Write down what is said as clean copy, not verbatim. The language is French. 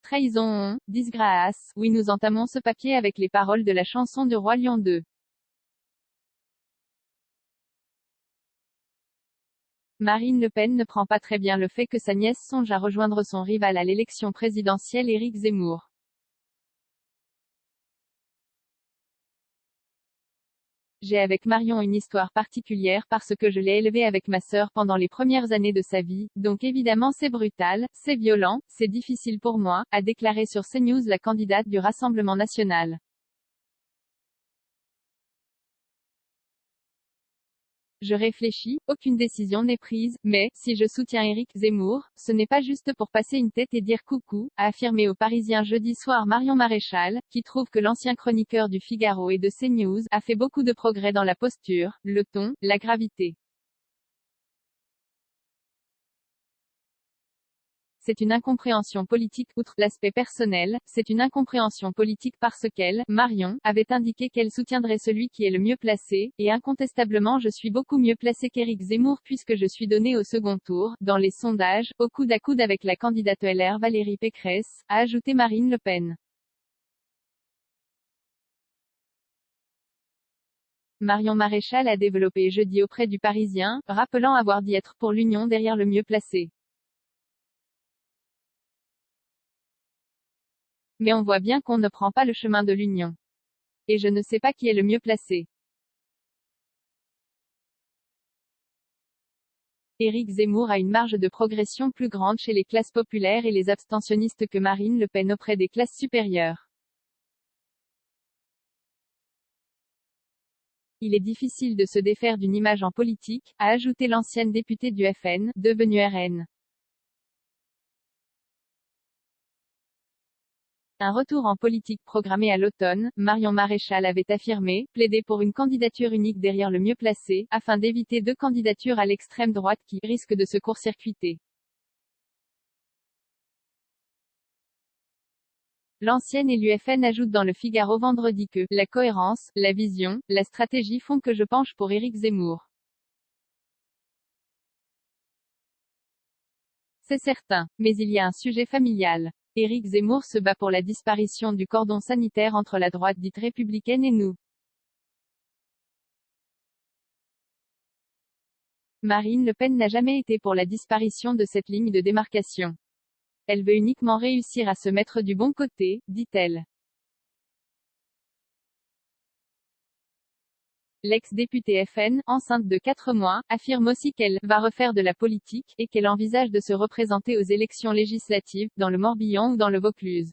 Trahison, disgrâce. Oui, nous entamons ce papier avec les paroles de la chanson du Roi Lion 2. Marine Le Pen ne prend pas très bien le fait que sa nièce songe à rejoindre son rival à l'élection présidentielle Éric Zemmour. J'ai avec Marion une histoire particulière parce que je l'ai élevée avec ma sœur pendant les premières années de sa vie, donc évidemment c'est brutal, c'est violent, c'est difficile pour moi, a déclaré sur CNews la candidate du Rassemblement national. Je réfléchis, aucune décision n'est prise, mais, si je soutiens Éric Zemmour, ce n'est pas juste pour passer une tête et dire coucou, a affirmé aux Parisiens jeudi soir Marion Maréchal, qui trouve que l'ancien chroniqueur du Figaro et de CNews a fait beaucoup de progrès dans la posture, le ton, la gravité. C'est une incompréhension politique, outre l'aspect personnel, c'est une incompréhension politique parce qu'elle, Marion, avait indiqué qu'elle soutiendrait celui qui est le mieux placé, et incontestablement je suis beaucoup mieux placé qu'Éric Zemmour puisque je suis donné au second tour, dans les sondages, au coude à coude avec la candidate LR Valérie Pécresse, a ajouté Marine Le Pen. Marion Maréchal a développé jeudi auprès du Parisien, rappelant avoir dit être pour l'union derrière le mieux placé. Mais on voit bien qu'on ne prend pas le chemin de l'union. Et je ne sais pas qui est le mieux placé. Éric Zemmour a une marge de progression plus grande chez les classes populaires et les abstentionnistes que Marine Le Pen auprès des classes supérieures. Il est difficile de se défaire d'une image en politique, a ajouté l'ancienne députée du FN, devenue RN. Un retour en politique programmé à l'automne, Marion Maréchal avait affirmé, plaider pour une candidature unique derrière le mieux placé, afin d'éviter deux candidatures à l'extrême droite qui risquent de se court-circuiter. L'ancienne élue FN ajoute dans le Figaro vendredi que la cohérence, la vision, la stratégie font que je penche pour Éric Zemmour. C'est certain, mais il y a un sujet familial. Éric Zemmour se bat pour la disparition du cordon sanitaire entre la droite dite républicaine et nous. Marine Le Pen n'a jamais été pour la disparition de cette ligne de démarcation. Elle veut uniquement réussir à se mettre du bon côté, dit-elle. L'ex-députée FN, enceinte de 4 mois, affirme aussi qu'elle va refaire de la politique, et qu'elle envisage de se représenter aux élections législatives, dans le Morbihan ou dans le Vaucluse.